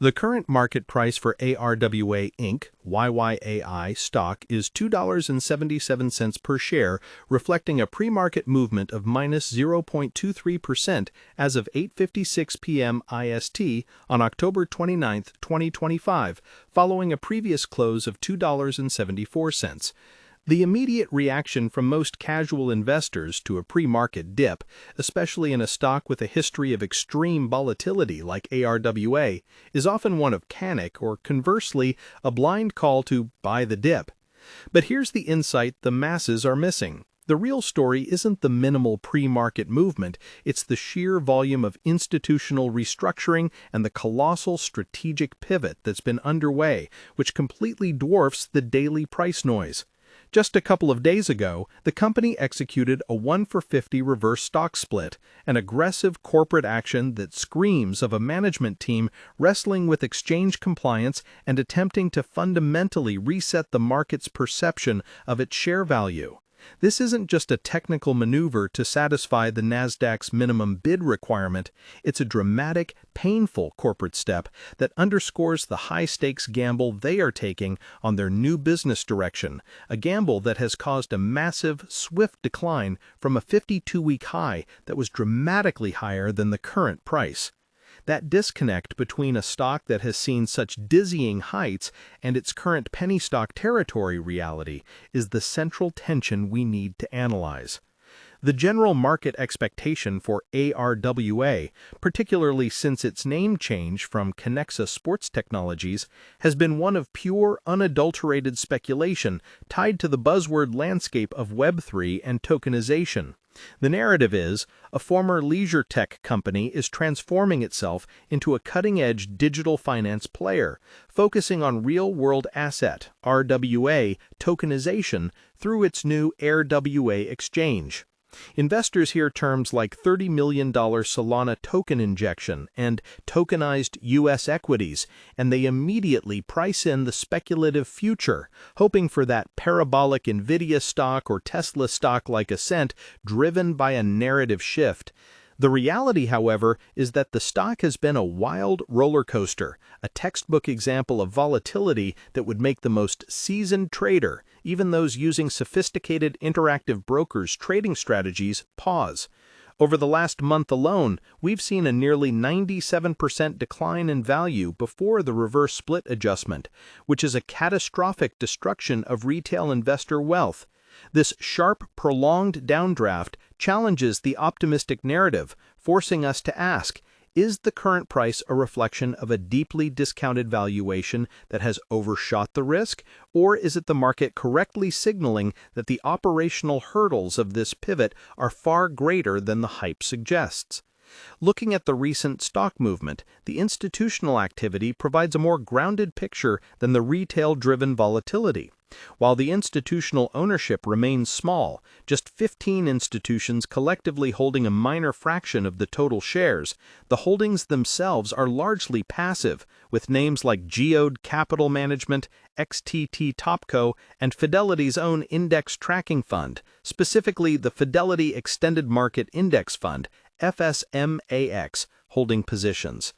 The current market price for AiRWA Inc. YYAI stock is $2.77 per share, reflecting a pre-market movement of minus 0.23% as of 8:56 p.m. IST on October 29, 2025, following a previous close of $2.74. The immediate reaction from most casual investors to a pre-market dip, especially in a stock with a history of extreme volatility like AiRWA, is often one of panic or, conversely, a blind call to buy the dip. But here's the insight the masses are missing. The real story isn't the minimal pre-market movement, it's the sheer volume of institutional restructuring and the colossal strategic pivot that's been underway, which completely dwarfs the daily price noise. Just a couple of days ago, the company executed a 1-for-50 reverse stock split, an aggressive corporate action that screams of a management team wrestling with exchange compliance and attempting to fundamentally reset the market's perception of its share value. This isn't just a technical maneuver to satisfy the NASDAQ's minimum bid requirement, it's a dramatic, painful corporate step that underscores the high-stakes gamble they are taking on their new business direction, a gamble that has caused a massive, swift decline from a 52-week high that was dramatically higher than the current price. That disconnect between a stock that has seen such dizzying heights and its current penny stock territory reality is the central tension we need to analyze. The general market expectation for AiRWA, particularly since its name change from Connexa Sports Technologies, has been one of pure, unadulterated speculation tied to the buzzword landscape of Web3 and tokenization. The narrative is, a former leisure tech company is transforming itself into a cutting-edge digital finance player, focusing on real-world asset, RWA, tokenization through its new AiRWA exchange. Investors hear terms like $30 million Solana token injection and tokenized U.S. equities, and they immediately price in the speculative future, hoping for that parabolic NVIDIA stock or Tesla stock-like ascent driven by a narrative shift. The reality, however, is that the stock has been a wild roller coaster, a textbook example of volatility that would make the most seasoned trader, even those using sophisticated interactive brokers' trading strategies, pause. Over the last month alone, we've seen a nearly 97% decline in value before the reverse split adjustment, which is a catastrophic destruction of retail investor wealth. This sharp, prolonged downdraft challenges the optimistic narrative, forcing us to ask, is the current price a reflection of a deeply discounted valuation that has overshot the risk, or is it the market correctly signaling that the operational hurdles of this pivot are far greater than the hype suggests? Looking at the recent stock movement, the institutional activity provides a more grounded picture than the retail-driven volatility. While the institutional ownership remains small, just 15 institutions collectively holding a minor fraction of the total shares, the holdings themselves are largely passive, with names like Geode Capital Management, XTT Topco, and Fidelity's own index tracking fund, specifically the Fidelity Extended Market Index Fund, FSMAX, holding positions.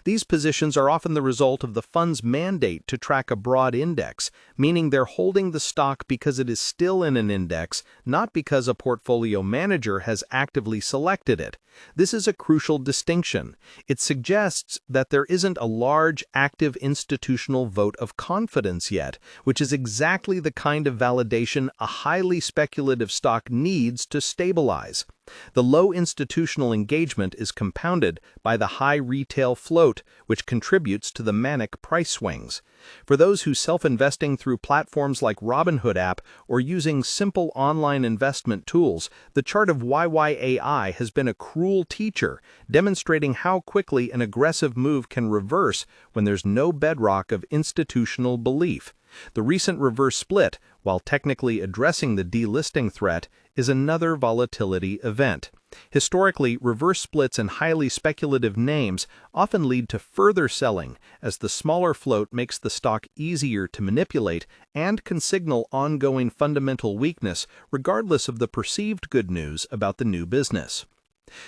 These positions are often the result of the fund's mandate to track a broad index, meaning they're holding the stock because it is still in an index, not because a portfolio manager has actively selected it. This is a crucial distinction. It suggests that there isn't a large, active institutional vote of confidence yet, which is exactly the kind of validation a highly speculative stock needs to stabilize. The low institutional engagement is compounded by the high retail float, which contributes to the manic price swings. For those who self-investing through platforms like Robinhood app or using simple online investment tools, the chart of YYAI has been a cruel teacher, demonstrating how quickly an aggressive move can reverse when there's no bedrock of institutional belief. The recent reverse split, while technically addressing the delisting threat, is another volatility event. Historically, reverse splits in highly speculative names often lead to further selling, as the smaller float makes the stock easier to manipulate and can signal ongoing fundamental weakness regardless of the perceived good news about the new business.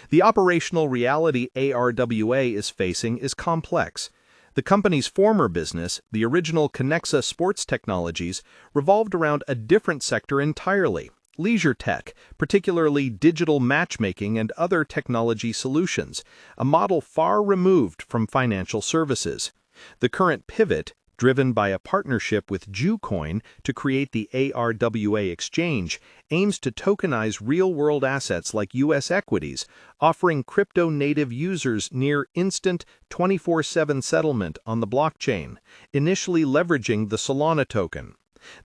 The operational reality AiRWA is facing is complex. The company's former business, the original Connexa Sports Technologies, revolved around a different sector entirely: leisure tech, particularly digital matchmaking and other technology solutions, a model far removed from financial services. The current pivot, driven by a partnership with JuCoin to create the AiRWA exchange, aims to tokenize real-world assets like U.S. equities, offering crypto-native users near-instant 24/7 settlement on the blockchain, initially leveraging the Solana token.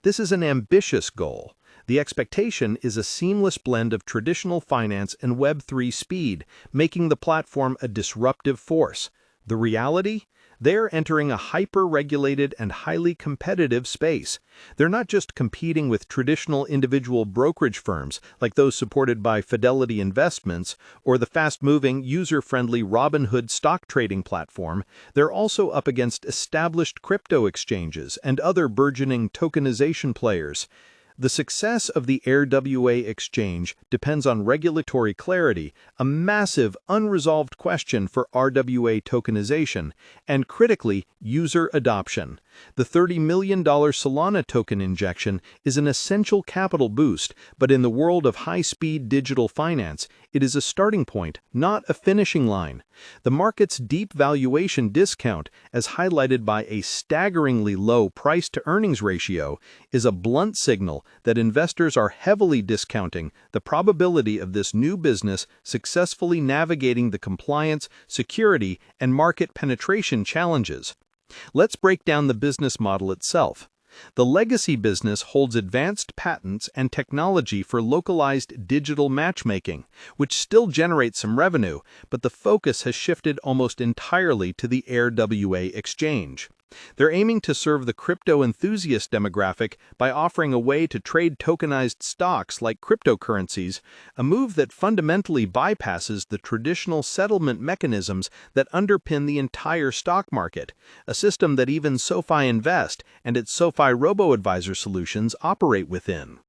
This is an ambitious goal. The expectation is a seamless blend of traditional finance and Web3 speed, making the platform a disruptive force. The reality? They're entering a hyper-regulated and highly competitive space. They're not just competing with traditional individual brokerage firms like those supported by Fidelity Investments or the fast-moving, user-friendly Robinhood stock trading platform. They're also up against established crypto exchanges and other burgeoning tokenization players. The success of the AiRWA exchange depends on regulatory clarity, a massive unresolved question for RWA tokenization, and critically, user adoption. The $30 million Solana token injection is an essential capital boost, but in the world of high-speed digital finance, it is a starting point, not a finishing line. The market's deep valuation discount, as highlighted by a staggeringly low price-to-earnings ratio, is a blunt signal that investors are heavily discounting the probability of this new business successfully navigating the compliance, security, and market penetration challenges. Let's break down the business model itself. The legacy business holds advanced patents and technology for localized digital matchmaking, which still generates some revenue, but the focus has shifted almost entirely to the AiRWA exchange. They're aiming to serve the crypto enthusiast demographic by offering a way to trade tokenized stocks like cryptocurrencies, a move that fundamentally bypasses the traditional settlement mechanisms that underpin the entire stock market, a system that even SoFi Invest and its SoFi Robo-Advisor solutions operate within.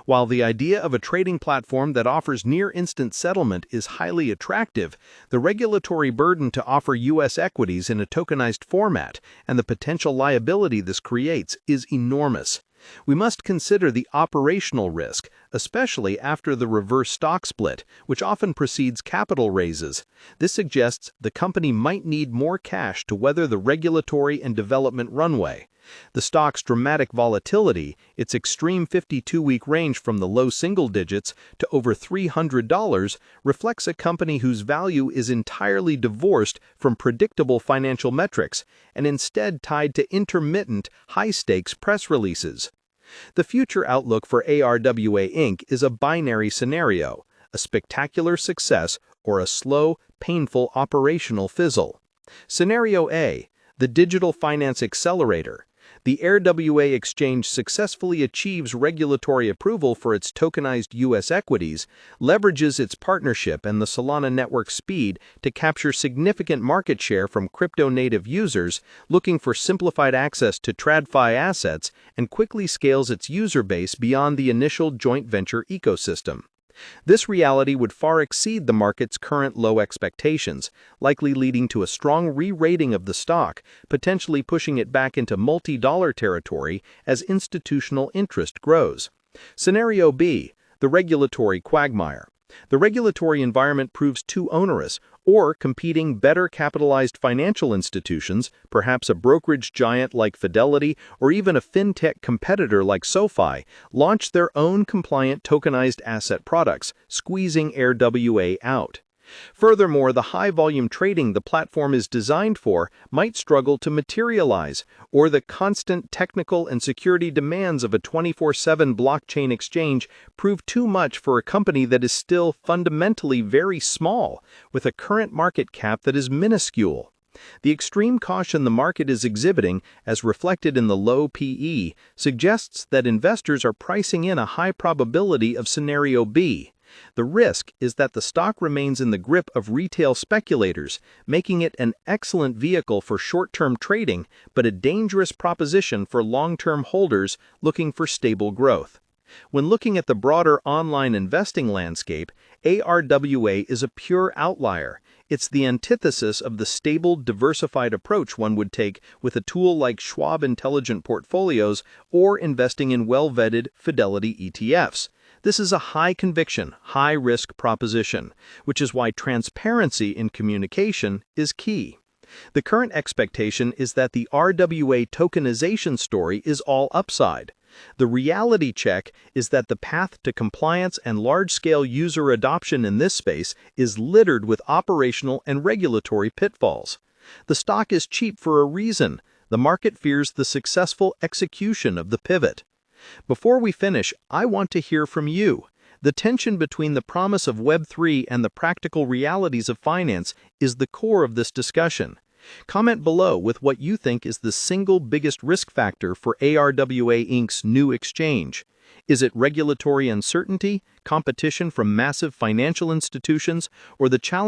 While the idea of a trading platform that offers near-instant settlement is highly attractive, the regulatory burden to offer U.S. equities in a tokenized format and the potential liability this creates is enormous. We must consider the operational risk, especially after the reverse stock split, which often precedes capital raises. This suggests the company might need more cash to weather the regulatory and development runway. The stock's dramatic volatility, its extreme 52-week range from the low single digits to over $300, reflects a company whose value is entirely divorced from predictable financial metrics and instead tied to intermittent, high-stakes press releases. The future outlook for AiRWA Inc. is a binary scenario: a spectacular success or a slow, painful operational fizzle. Scenario A: the digital finance accelerator. The AiRWA exchange successfully achieves regulatory approval for its tokenized U.S. equities, leverages its partnership and the Solana network speed to capture significant market share from crypto-native users looking for simplified access to TradFi assets, and quickly scales its user base beyond the initial joint venture ecosystem. This reality would far exceed the market's current low expectations, likely leading to a strong re-rating of the stock, potentially pushing it back into multi-dollar territory as institutional interest grows. Scenario B: the regulatory quagmire. The regulatory environment proves too onerous, or competing better capitalized financial institutions, perhaps a brokerage giant like Fidelity or even a fintech competitor like SoFi, launch their own compliant tokenized asset products, squeezing AiRWA out. Furthermore, the high-volume trading the platform is designed for might struggle to materialize, or the constant technical and security demands of a 24/7 blockchain exchange prove too much for a company that is still fundamentally very small, with a current market cap that is minuscule. The extreme caution the market is exhibiting, as reflected in the low PE, suggests that investors are pricing in a high probability of scenario B. The risk is that the stock remains in the grip of retail speculators, making it an excellent vehicle for short-term trading, but a dangerous proposition for long-term holders looking for stable growth. When looking at the broader online investing landscape, AiRWA is a pure outlier. It's the antithesis of the stable, diversified approach one would take with a tool like Schwab Intelligent Portfolios or investing in well-vetted Fidelity ETFs. This is a high-conviction, high-risk proposition, which is why transparency in communication is key. The current expectation is that the RWA tokenization story is all upside. The reality check is that the path to compliance and large-scale user adoption in this space is littered with operational and regulatory pitfalls. The stock is cheap for a reason. The market fears the successful execution of the pivot. Before we finish, I want to hear from you. The tension between the promise of Web3 and the practical realities of finance is the core of this discussion. Comment below with what you think is the single biggest risk factor for AiRWA Inc.'s new exchange. Is it regulatory uncertainty, competition from massive financial institutions, or the challenge